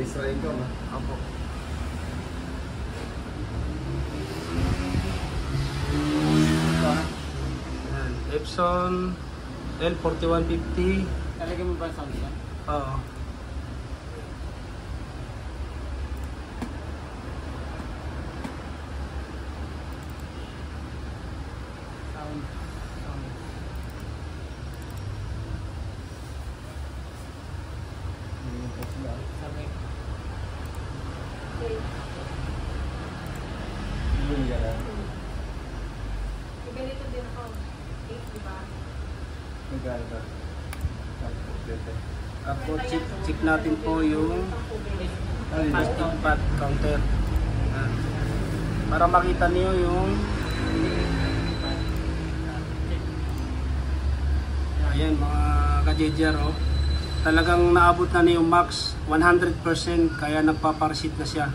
extra income ha? Opo. Ayan, Epson L4150. Talagyan mo ba ang sound yan? Oo. Sound. Sabi. Yun yan ha? Ganito din ako. 8, diba? Magkano ba? Ako, check natin po yung plastic pad counter. Ayan. Para makita niyo yung ayan mga ka-JJR, oh. Talagang naabot na niyo yung max 100%, kaya nagpaparsit na siya.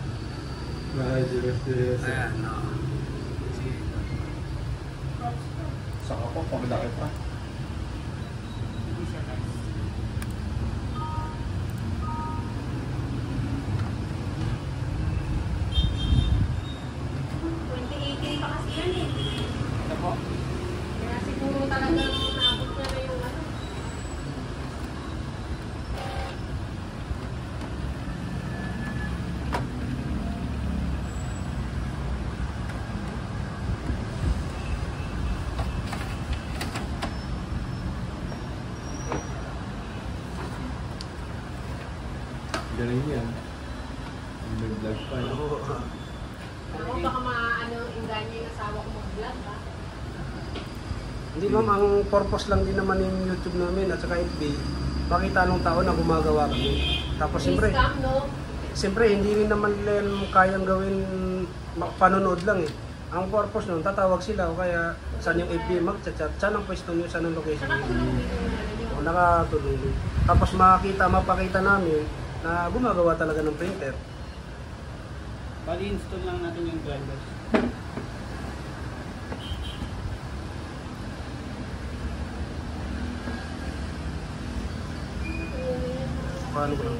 Ayan, oh. Sige. Saka po, pagdakit pa. Hindi siya guys. Pa kasi yan eh. Ito po. Kaya siguro talagang naabot niya na yung ano. Galing yan. Nag-vlog pa yun. Ako baka maano, inganya yung asawa ko mag-vlog ha. Hindi ma'am, ang purpose lang din naman yung YouTube namin at saka FB, makita nung tao na gumagawa kami. Tapos siyempre, Scam, no? hindi rin naman nila kayang gawin panonood lang eh. Ang purpose nun, tatawag sila o kaya saan yung FB mag-chat, saan ang pwesto nyo, saan ang location nyo. Nakatulong din yung ano nyo. O nakatulong din. Tapos mapakita namin na gumagawa talaga ng printer. Bali install lang natin yung drivers. Paano ko lang?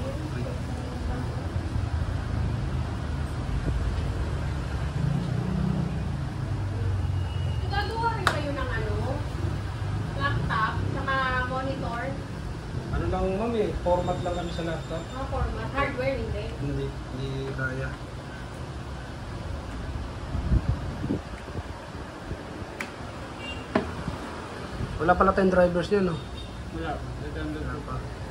Gagawa rin kayo ng ano? Laptop, saka monitor, Ano lang ma'am eh, format lang kami sa laptop. mga format, hardware hindi. Hindi kaya. Wala pala tayong drivers niya, no? Wala. Dadaan Wala doon. pa.